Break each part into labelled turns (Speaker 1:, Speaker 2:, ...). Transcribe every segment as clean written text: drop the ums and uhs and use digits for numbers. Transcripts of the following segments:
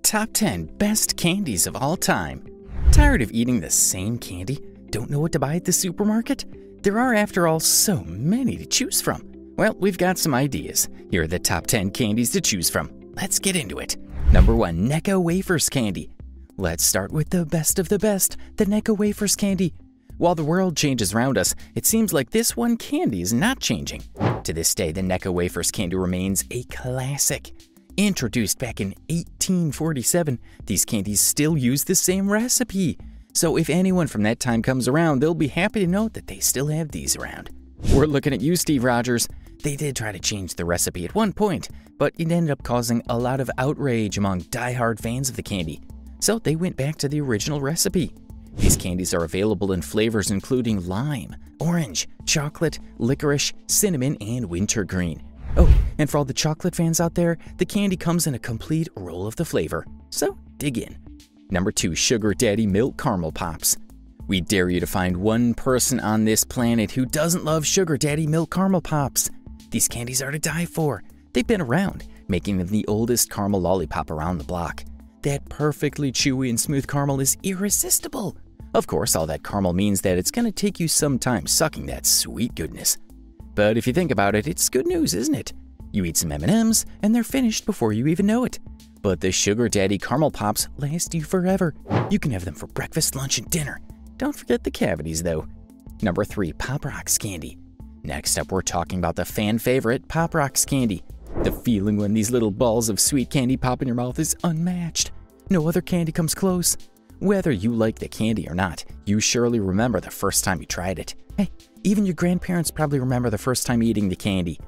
Speaker 1: Top 10 Best Candies of All Time. Tired of eating the same candy? Don't know what to buy at the supermarket? There are, after all, so many to choose from. Well, we've got some ideas. Here are the top 10 candies to choose from. Let's get into it. Number 1. Necco Wafers Candy. Let's start with the best of the best, the Necco Wafers Candy. While the world changes around us, it seems like this one candy is not changing. To this day, the Necco Wafers Candy remains a classic. Introduced back in 1847, these candies still use the same recipe. So if anyone from that time comes around, they'll be happy to know that they still have these around. We're looking at you, Steve Rogers. They did try to change the recipe at one point, but it ended up causing a lot of outrage among die-hard fans of the candy. So they went back to the original recipe. These candies are available in flavors including lime, orange, chocolate, licorice, cinnamon, and wintergreen. Oh, and for all the chocolate fans out there, the candy comes in a complete roll of the flavor. So dig in. Number 2. Sugar Daddy Milk Caramel Pops. We dare you to find one person on this planet who doesn't love Sugar Daddy Milk Caramel Pops. These candies are to die for. They've been around, making them the oldest caramel lollipop around the block. That perfectly chewy and smooth caramel is irresistible. Of course, all that caramel means that it's going to take you some time sucking that sweet goodness. But if you think about it, it's good news, isn't it? You eat some M&Ms, and they're finished before you even know it. But the Sugar Daddy Caramel Pops last you forever. You can have them for breakfast, lunch, and dinner. Don't forget the cavities, though. Number 3. Pop Rocks Candy. Next up, we're talking about the fan favorite, Pop Rocks Candy. The feeling when these little balls of sweet candy pop in your mouth is unmatched. No other candy comes close. Whether you like the candy or not, you surely remember the first time you tried it. Hey, even your grandparents probably remember the first time eating the candy.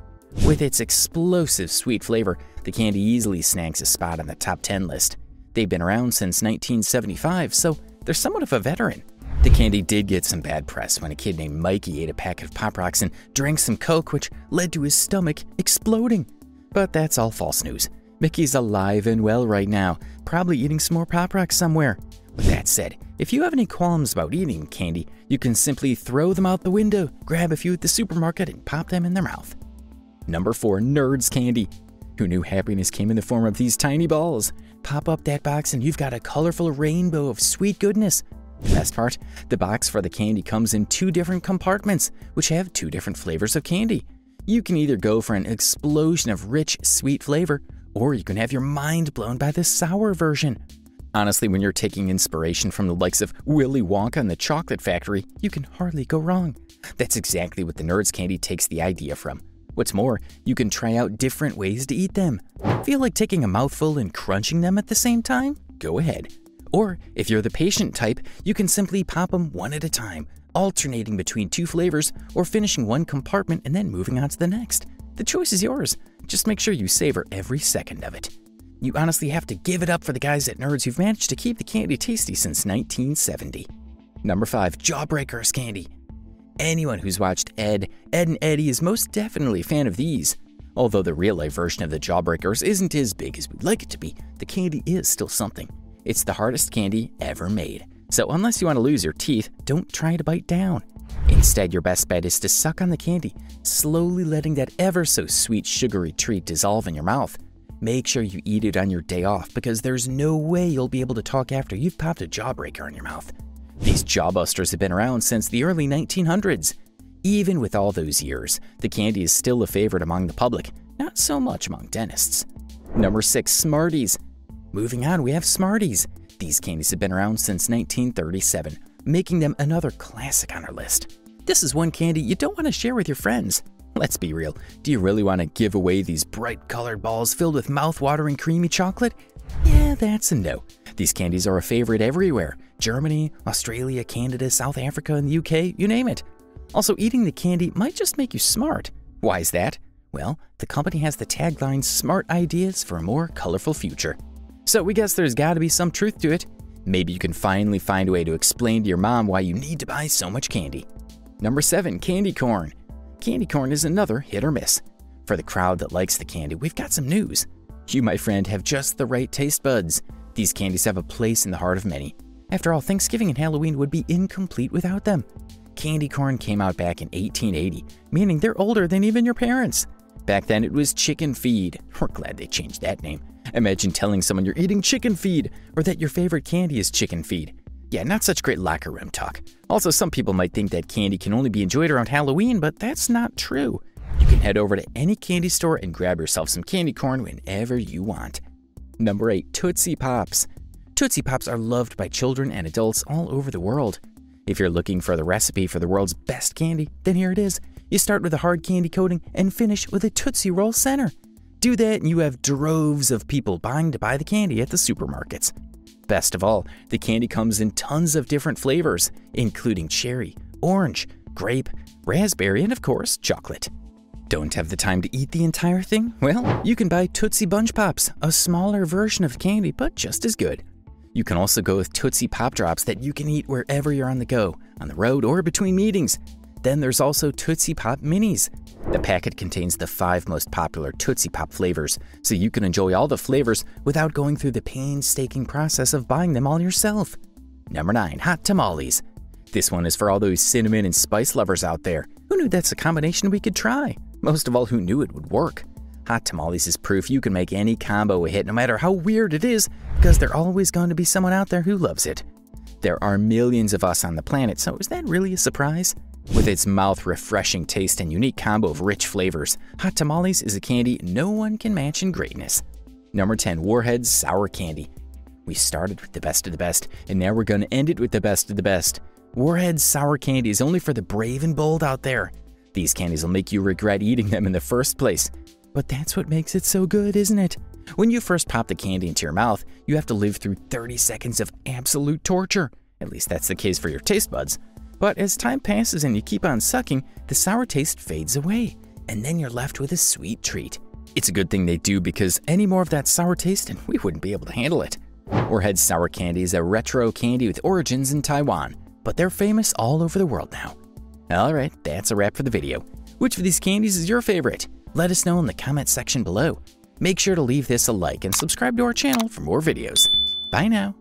Speaker 1: With its explosive sweet flavor, the candy easily snags a spot on the top 10 list. They've been around since 1975, so they're somewhat of a veteran. The candy did get some bad press when a kid named Mikey ate a pack of Pop Rocks and drank some Coke, which led to his stomach exploding. But that's all false news. Mickey's alive and well right now, probably eating some more Pop Rocks somewhere. With that said, if you have any qualms about eating candy, you can simply throw them out the window, grab a few at the supermarket, and pop them in their mouth. Number 4. Nerds Candy. Who knew happiness came in the form of these tiny balls? Pop up that box and you've got a colorful rainbow of sweet goodness. The best part, the box for the candy comes in 2 different compartments, which have 2 different flavors of candy. You can either go for an explosion of rich, sweet flavor, or you can have your mind blown by the sour version. Honestly, when you're taking inspiration from the likes of Willy Wonka and the Chocolate Factory, you can hardly go wrong. That's exactly what the Nerds Candy takes the idea from. What's more, you can try out different ways to eat them. Feel like taking a mouthful and crunching them at the same time? Go ahead. Or, if you're the patient type, you can simply pop them one at a time, alternating between 2 flavors or finishing one compartment and then moving on to the next. The choice is yours. Just make sure you savor every second of it. You honestly have to give it up for the guys at Nerds who've managed to keep the candy tasty since 1970. Number 5. Jawbreakers Candy. Anyone who's watched Ed and Eddie is most definitely a fan of these. Although the real-life version of the Jawbreakers isn't as big as we'd like it to be, the candy is still something. It's the hardest candy ever made. So unless you want to lose your teeth, don't try to bite down. Instead, your best bet is to suck on the candy, slowly letting that ever-so-sweet sugary treat dissolve in your mouth. Make sure you eat it on your day off because there's no way you'll be able to talk after you've popped a Jawbreaker in your mouth. These Jawbusters have been around since the early 1900s. Even with all those years, the candy is still a favorite among the public, not so much among dentists. Number 6. Smarties. Moving on, we have Smarties. These candies have been around since 1937, making them another classic on our list. This is one candy you don't want to share with your friends. Let's be real, do you really want to give away these bright colored balls filled with mouth-watering creamy chocolate? Yeah, that's a no. These candies are a favorite everywhere. Germany, Australia, Canada, South Africa, and the UK, you name it. Also, eating the candy might just make you smart. Why is that? Well, the company has the tagline, "Smart Ideas for a More Colorful Future." So we guess there's gotta be some truth to it. Maybe you can finally find a way to explain to your mom why you need to buy so much candy. Number 7. Candy corn. Candy corn is another hit or miss. For the crowd that likes the candy, we've got some news. You, my friend, have just the right taste buds. These candies have a place in the heart of many. After all, Thanksgiving and Halloween would be incomplete without them. Candy corn came out back in 1880, meaning they're older than even your parents. Back then it was chicken feed. We're glad they changed that name. Imagine telling someone you're eating chicken feed or that your favorite candy is chicken feed. Yeah, not such great locker room talk. Also, some people might think that candy can only be enjoyed around Halloween, but that's not true. You can head over to any candy store and grab yourself some candy corn whenever you want. Number 8. Tootsie Pops. Tootsie Pops are loved by children and adults all over the world. If you're looking for the recipe for the world's best candy, then here it is. You start with a hard candy coating and finish with a Tootsie Roll center. Do that and you have droves of people buying to buy the candy at the supermarkets. Best of all, the candy comes in tons of different flavors, including cherry, orange, grape, raspberry, and of course, chocolate. Don't have the time to eat the entire thing? Well, you can buy Tootsie Bunch Pops, a smaller version of candy, but just as good. You can also go with Tootsie Pop Drops that you can eat wherever you're on the go, on the road, or between meetings. Then there's also Tootsie Pop Minis. The packet contains the 5 most popular Tootsie Pop flavors, so you can enjoy all the flavors without going through the painstaking process of buying them all yourself. Number 9. Hot Tamales. This one is for all those cinnamon and spice lovers out there. Who knew that's a combination we could try? Most of all, who knew it would work? Hot Tamales is proof you can make any combo a hit no matter how weird it is, because there's always going to be someone out there who loves it. There are millions of us on the planet, so is that really a surprise? With its mouth-refreshing taste and unique combo of rich flavors, Hot Tamales is a candy no one can match in greatness. Number 10. Warheads Sour Candy. We started with the best of the best, and now we're going to end it with the best of the best. Warheads Sour Candy is only for the brave and bold out there. These candies will make you regret eating them in the first place. But that's what makes it so good, isn't it? When you first pop the candy into your mouth, you have to live through 30 seconds of absolute torture. At least that's the case for your taste buds. But as time passes and you keep on sucking, the sour taste fades away, and then you're left with a sweet treat. It's a good thing they do, because any more of that sour taste and we wouldn't be able to handle it. Warheads Sour Candy is a retro candy with origins in Taiwan, but they're famous all over the world now. Alright, that's a wrap for the video. Which of these candies is your favorite? Let us know in the comment section below. Make sure to leave this a like and subscribe to our channel for more videos. Bye now.